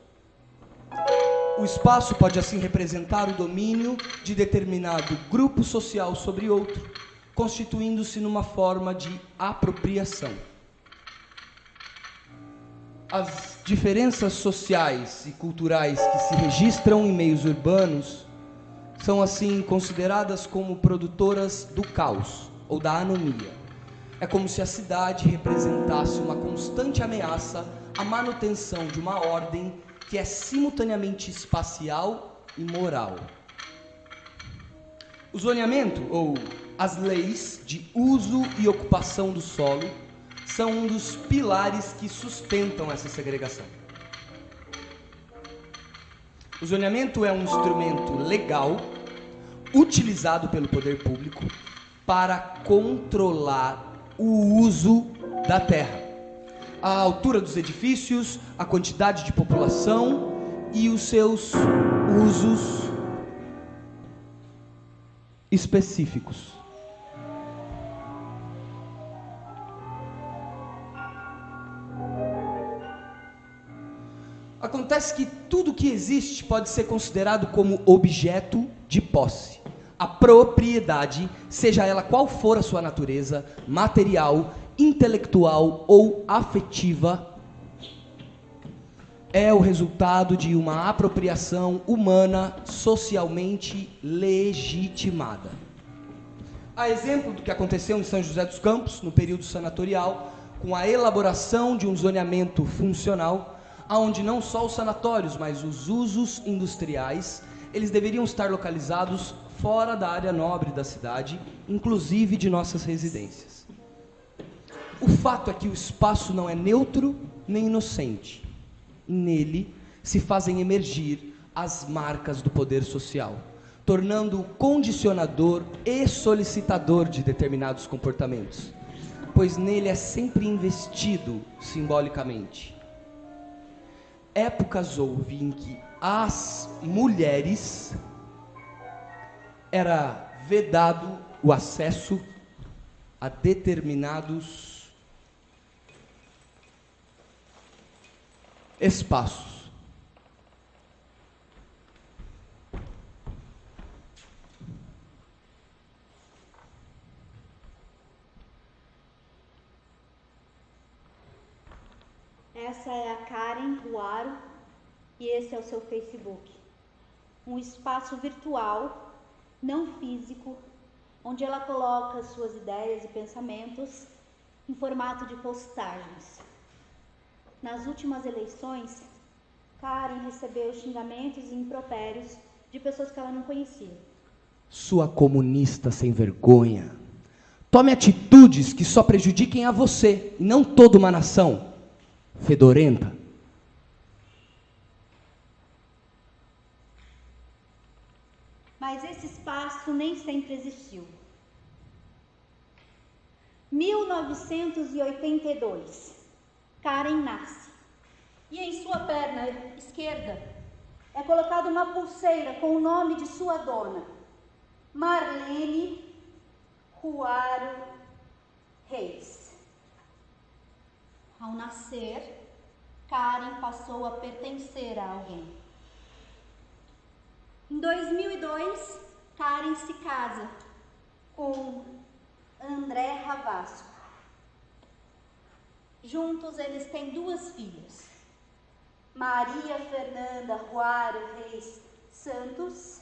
O espaço pode assim representar o domínio de determinado grupo social sobre outro, constituindo-se numa forma de apropriação. As diferenças sociais e culturais que se registram em meios urbanos são assim consideradas como produtoras do caos ou da anomia. É como se a cidade representasse uma constante ameaça à manutenção de uma ordem que é simultaneamente espacial e moral. O zoneamento, ou as leis de uso e ocupação do solo, são um dos pilares que sustentam essa segregação. O zoneamento é um instrumento legal utilizado pelo poder público para controlar o uso da terra, a altura dos edifícios, a quantidade de população e os seus usos específicos. Acontece que tudo que existe pode ser considerado como objeto de posse. A propriedade, seja ela qual for a sua natureza, material, intelectual ou afetiva, é o resultado de uma apropriação humana socialmente legitimada. A exemplo do que aconteceu em São José dos Campos, no período sanatorial, com a elaboração de um zoneamento funcional, onde não só os sanatórios, mas os usos industriais, eles deveriam estar localizados fora da área nobre da cidade, inclusive de nossas residências. O fato é que o espaço não é neutro nem inocente. Nele se fazem emergir as marcas do poder social, tornando-o condicionador e solicitador de determinados comportamentos, pois nele é sempre investido simbolicamente. Épocas houve em que às mulheres era vedado o acesso a determinados espaços. Essa é a Karen Ruaro e esse é o seu Facebook. Um espaço virtual, não físico, onde ela coloca suas ideias e pensamentos em formato de postagens. Nas últimas eleições, Karen recebeu xingamentos e impropérios de pessoas que ela não conhecia. Sua comunista sem vergonha. Tome atitudes que só prejudiquem a você e não toda uma nação. Fedorenta. Mas esse espaço nem sempre existiu. 1982, Karen nasce. E em sua perna esquerda é colocada uma pulseira com o nome de sua dona, Marlene Ruaro Reis. Ao nascer, Karen passou a pertencer a alguém. Em 2002, Karen se casa com André Ravasco. Juntos eles têm 2 filhas, Maria Fernanda Ruaro Reis Santos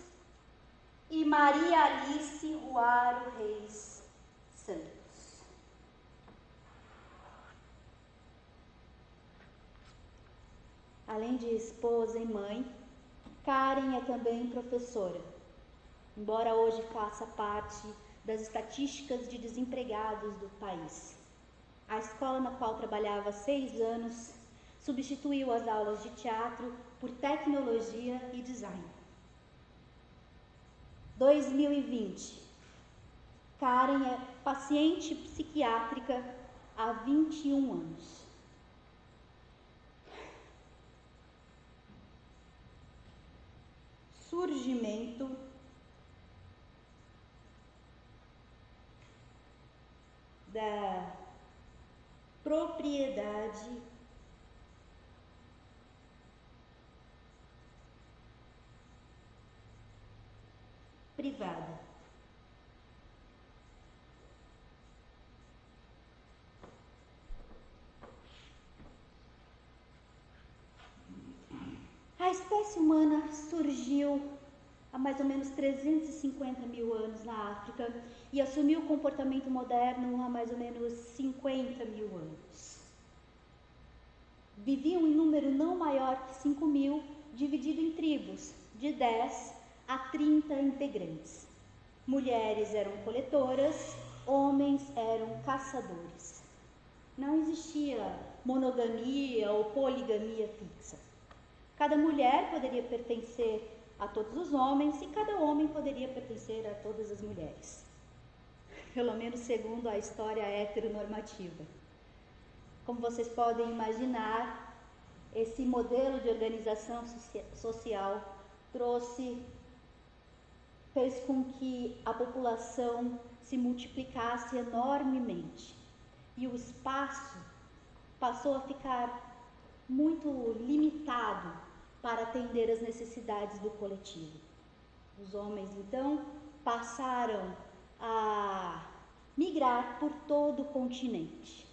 e Maria Alice Ruaro Reis Santos. Além de esposa e mãe, Karen é também professora, embora hoje faça parte das estatísticas de desempregados do país. A escola na qual trabalhava há 6 anos substituiu as aulas de teatro por tecnologia e design. 2020. Karen é paciente psiquiátrica há 21 anos. Surgimento da propriedade privada. A espécie humana surgiu há mais ou menos 350 mil anos na África e assumiu o comportamento moderno há mais ou menos 50 mil anos. Viviam em número não maior que 5 mil, dividido em tribos, de 10 a 30 integrantes. Mulheres eram coletoras, homens eram caçadores. Não existia monogamia ou poligamia fixa. Cada mulher poderia pertencer a todos os homens e cada homem poderia pertencer a todas as mulheres. Pelo menos segundo a história heteronormativa. Como vocês podem imaginar, esse modelo de organização social fez com que a população se multiplicasse enormemente e o espaço passou a ficar muito limitado para atender as necessidades do coletivo. Os homens, então, passaram a migrar por todo o continente.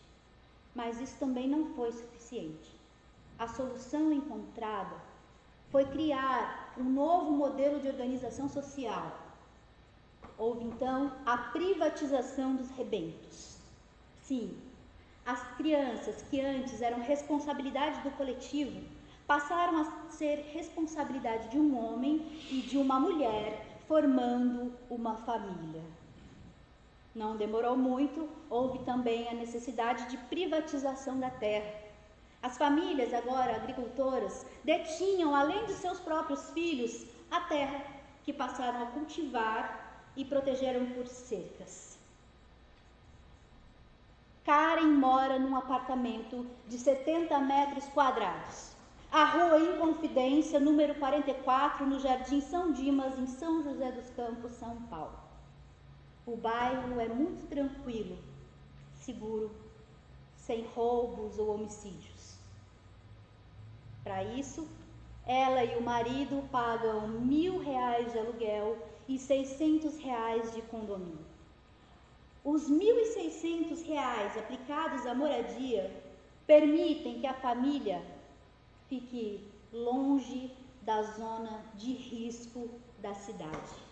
Mas isso também não foi suficiente. A solução encontrada foi criar um novo modelo de organização social. Houve, então, a privatização dos rebentos. Sim, as crianças que antes eram responsabilidade do coletivo passaram a ser responsabilidade de um homem e de uma mulher, formando uma família. Não demorou muito, houve também a necessidade de privatização da terra. As famílias, agora agricultoras, detinham, além de seus próprios filhos, a terra que passaram a cultivar e protegeram por cercas. Karen mora num apartamento de 70 metros quadrados. A rua Inconfidência, número 44, no Jardim São Dimas, em São José dos Campos, São Paulo. O bairro é muito tranquilo, seguro, sem roubos ou homicídios. Para isso, ela e o marido pagam R$ 1.000 de aluguel e R$ 600 de condomínio. Os R$ 1.600 aplicados à moradia permitem que a família fique longe da zona de risco da cidade.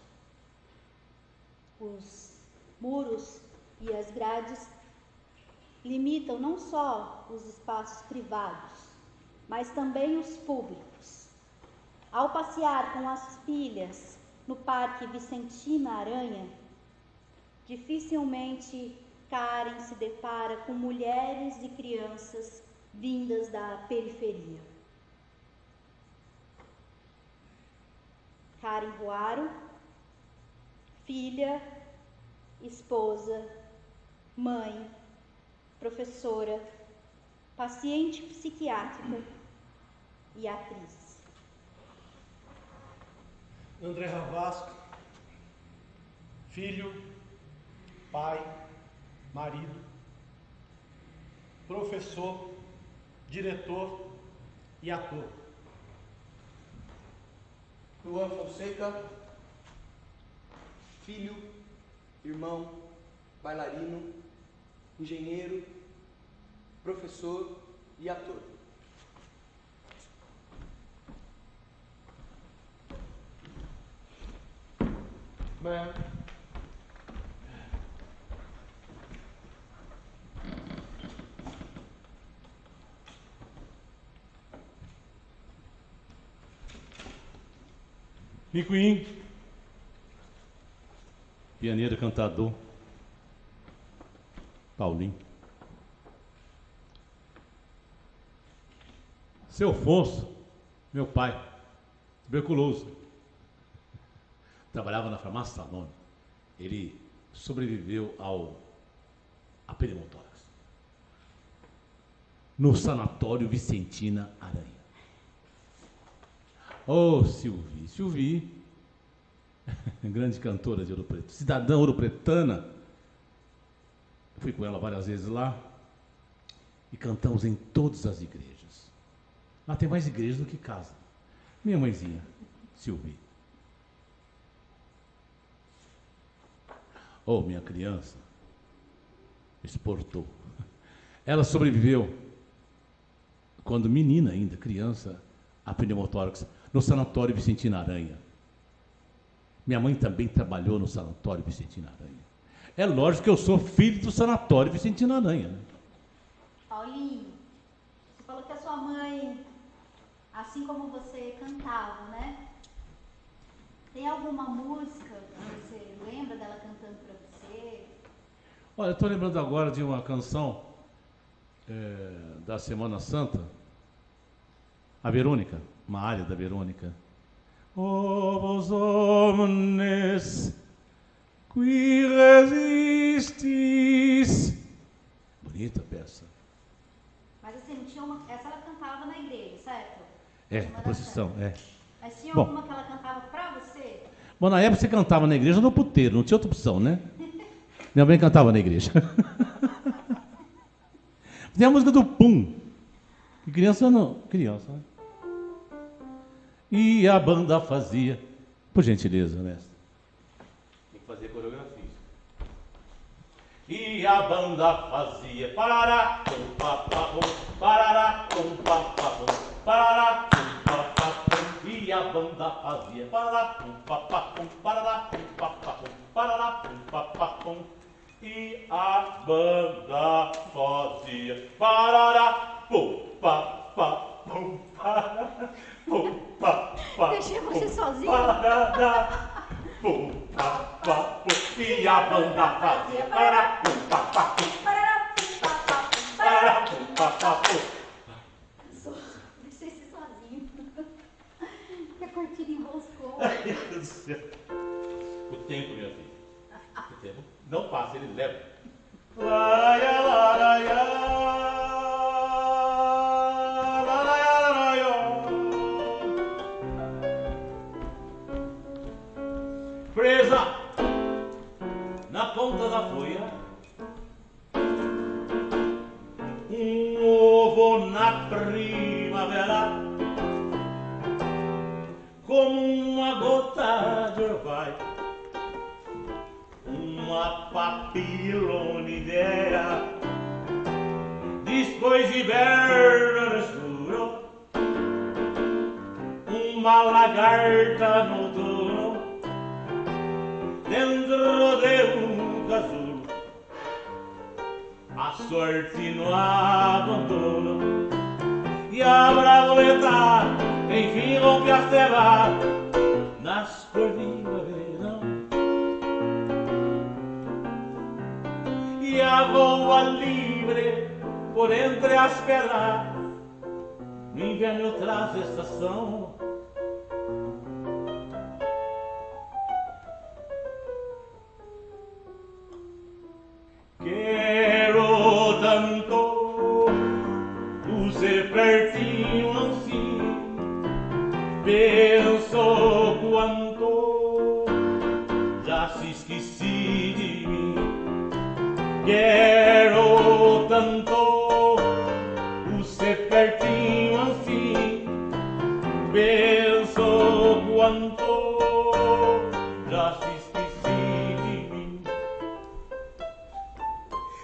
Os muros e as grades limitam não só os espaços privados, mas também os públicos. Ao passear com as filhas no Parque Vicentina Aranha, dificilmente Karen se depara com mulheres e crianças vindas da periferia. Karen Ruaro, filha, esposa, mãe, professora, paciente psiquiátrica e atriz. André Ravasco, filho, pai, marido, professor, diretor e ator. Luan Fonseca, filho, irmão, bailarino, engenheiro, professor e ator. Man. Picuim, pianeiro, cantador, Paulinho. Seu Afonso, meu pai, tuberculoso. Trabalhava na farmácia Salone. Ele sobreviveu à pneumotórax no sanatório Vicentina Aranha. Oh, Silvi, grande cantora de Ouro Preto, cidadã ouropretana. Fui com ela várias vezes lá e cantamos em todas as igrejas. Lá tem mais igrejas do que casa. Minha mãezinha, Silvi. Oh, minha criança, exportou. Ela sobreviveu, quando menina ainda, criança, a pneumotórax, no sanatório Vicentina Aranha. Minha mãe também trabalhou no sanatório Vicentino Aranha. É lógico que eu sou filho do sanatório Vicentino Aranha. Né? Paulinho, você falou que a sua mãe, assim como você, cantava, né? Tem alguma música que você lembra dela cantando para você? Olha, eu estou lembrando agora de uma canção da Semana Santa, a Verônica, uma área da Verônica. O vos omnes qui resistis. Bonita a peça. Mas assim, não tinha uma. Essa ela cantava na igreja, certo? Na procissão, Mas tinha Bom, alguma que ela cantava pra você? Bom, na época você cantava na igreja ou no puteiro, não tinha outra opção, né? Minha mãe cantava na igreja. Tem a música do Pum. Que criança não. Criança, né? E a banda fazia. Por gentileza, mestre. Tem que fazer coreografia. E a banda fazia. Parará, pum, papá, pum, parará, pum, papá, pum, parará, pum, papá, pum. E a banda fazia. Parará, pum, papá, pum, parará, pum, papá, pum, parará, pum, papá, pum. E a banda fazia. Parará, pum, papá, pum, parará. Pum, pá, pá, Deixei você sozinho. Parará, pum, pá, pá, pum. E a banda fazia. Parará, pum, pá, pá, pum. Parará, pum, pá, pá, pum. Parará, pum, pá, pá, pum. Deixei você sozinho. Que a cortina enroscou. Ai, meu Deus do céu. O tempo, minha filha. O tempo. Não passa, eles levam. Laraia, laraia. Presa na ponta da folha, ovo na primavera, como uma gota de orvalho, uma papilonideia, depois inverno no escuro, uma lagarta no outono, dentro de casulo, a sorte no abandono, e a bravoleta enfim rompe a ceva nas corvinas verão, e a voa livre por entre as pedras, no inverno traz estação. Quero tanto tu ser pertinho assim, penso quanto já se esqueci de mim. Quero tanto tu ser pertinho assim, penso quanto já se esqueci de mim.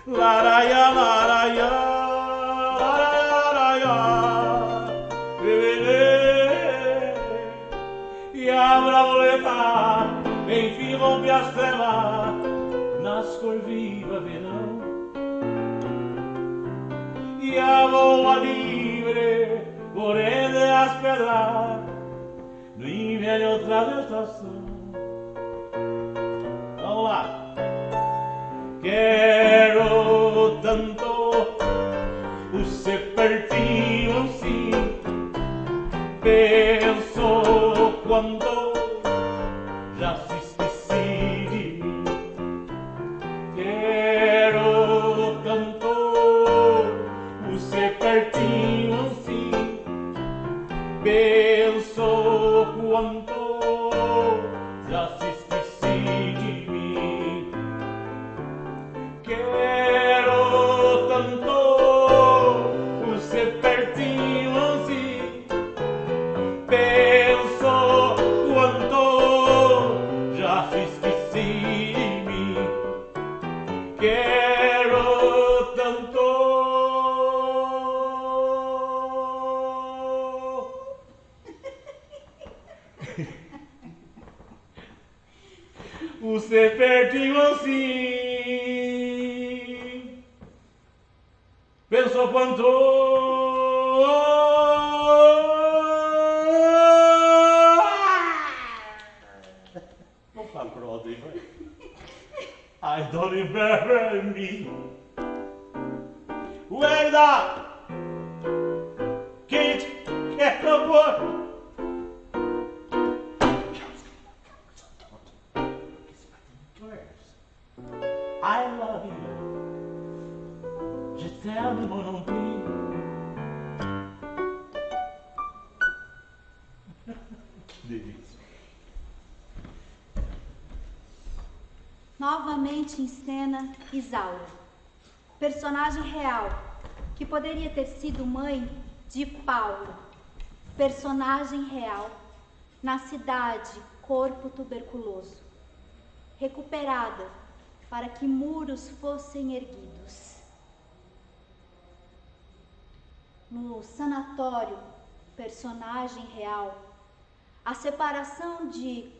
Laraia, laraia, laraia, e a bravoleta enfim rompe as trevas nas cor viva verão, e a voa livre por entre as pedras, no inverno outra estação. Vamos lá. Quero tanto o ser pertinho assim, penso quando já se esqueci de mim. Quero tanto o ser pertinho assim, penso quanto já se esqueci de mim. Quero tanto o ser pertinho assim, penso quanto já se esqueci de mim. Quero tanto. você pertinho assim, pensou quanto não fala Broadway, vai. I don't remember me. Where the kid at the boy? I love you. Je t'aime, mon amour. Que delícia. Novamente em cena, Isaura, personagem real, que poderia ter sido mãe de Paulo, personagem real, na cidade, corpo tuberculoso, recuperada para que muros fossem erguidos. No sanatório, personagem real, a separação de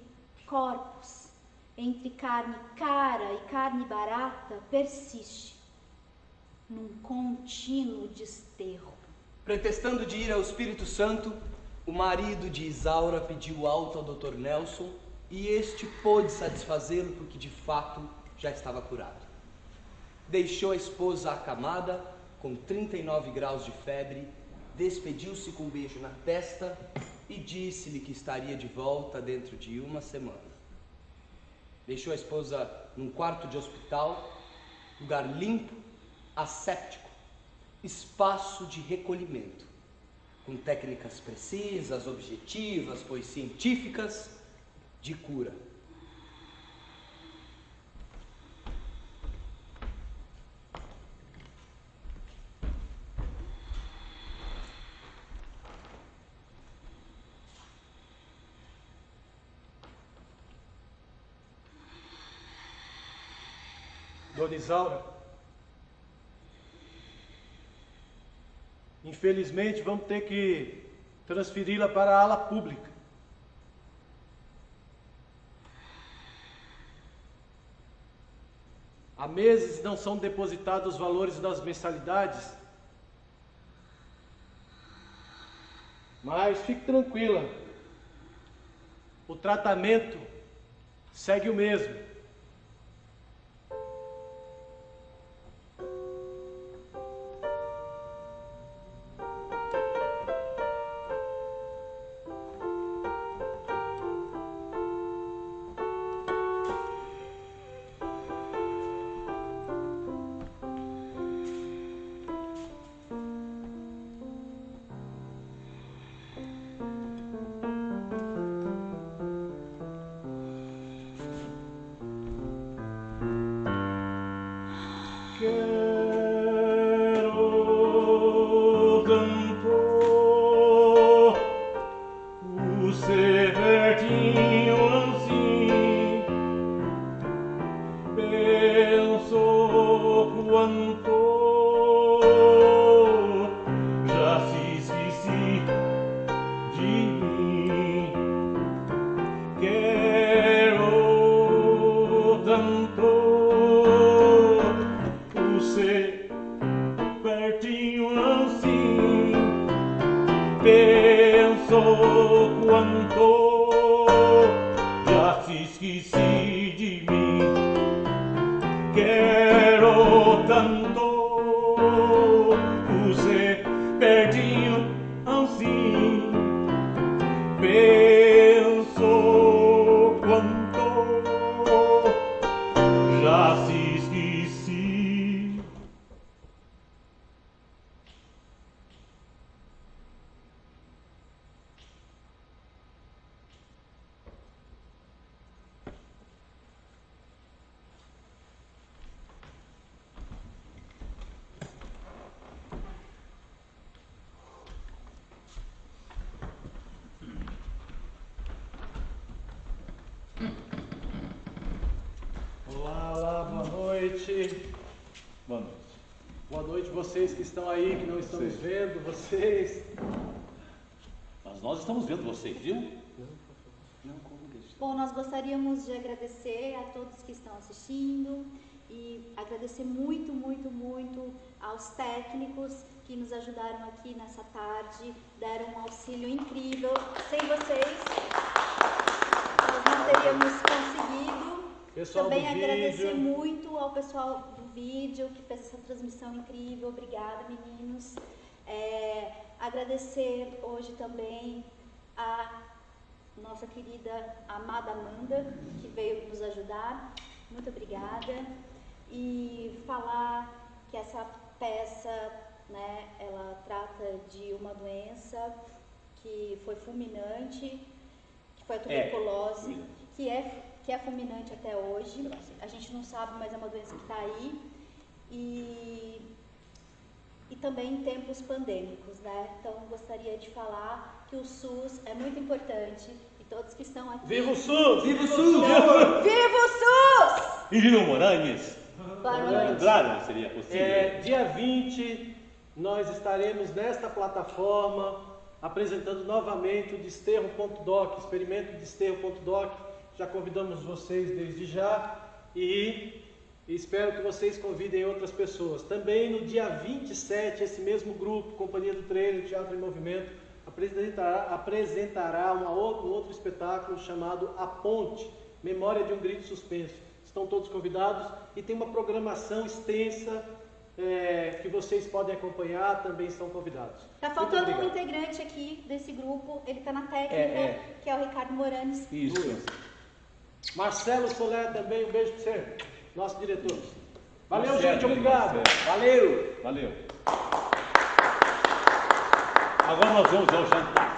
corpos entre carne cara e carne barata persiste num contínuo desterro. Pretextando de ir ao Espírito Santo, o marido de Isaura pediu alta ao Dr. Nelson e este pôde satisfazê-lo porque de fato já estava curado. Deixou a esposa acamada, com 39 graus de febre, despediu-se com um beijo na testa e disse-lhe que estaria de volta dentro de uma semana. Deixou a esposa num quarto de hospital, lugar limpo, asséptico, espaço de recolhimento, com técnicas precisas, objetivas, pois científicas, de cura. Dona Isaura, infelizmente vamos ter que transferi-la para a ala pública. Há meses não são depositados os valores das mensalidades, mas fique tranquila, o tratamento segue o mesmo. Olá, boa noite. Boa noite. Boa noite vocês que estão aí, que não estamos vendo, vocês. Mas nós estamos vendo vocês, viu? Não, como que está? Bom, nós gostaríamos de agradecer a todos que estão assistindo e agradecer muito, muito, muito aos técnicos que nos ajudaram aqui nessa tarde, deram um auxílio incrível. Sem vocês, nós não teríamos conseguido. Pessoal Também do agradecer vídeo. muito ao pessoal do vídeo que fez essa transmissão incrível. Obrigada, meninos. Agradecer hoje também a nossa querida amada Amanda, que veio nos ajudar. Muito obrigada. E falar que essa peça, né, ela trata de uma doença que foi fulminante, que foi a tuberculose, que é fulminante até hoje. A gente não sabe, mas é uma doença que está aí. E também em tempos pandêmicos, né? Então, gostaria de falar que o SUS é muito importante e todos que estão aqui... Viva o SUS! Viva o SUS! Viva o SUS! Engenheiro Moraes! Boa noite. Claro, seria possível. Dia 20, nós estaremos nesta plataforma apresentando novamente o Desterro.doc, experimento Desterro.doc. Já convidamos vocês desde já e espero que vocês convidem outras pessoas. Também no dia 27, esse mesmo grupo, Companhia do Trailer, Teatro em Movimento, apresentará um outro espetáculo chamado A Ponte, Memória de um Grito Suspenso. Estão todos convidados e tem uma programação extensa que vocês podem acompanhar, também estão convidados. Tá faltando um integrante aqui desse grupo, ele está na técnica, que é o Ricardo Moranes. Isso. Marcelo Soler também, um beijo para você, nosso diretor. Valeu, Marcelo, gente, obrigado. Valeu. Agora nós vamos ao jantar.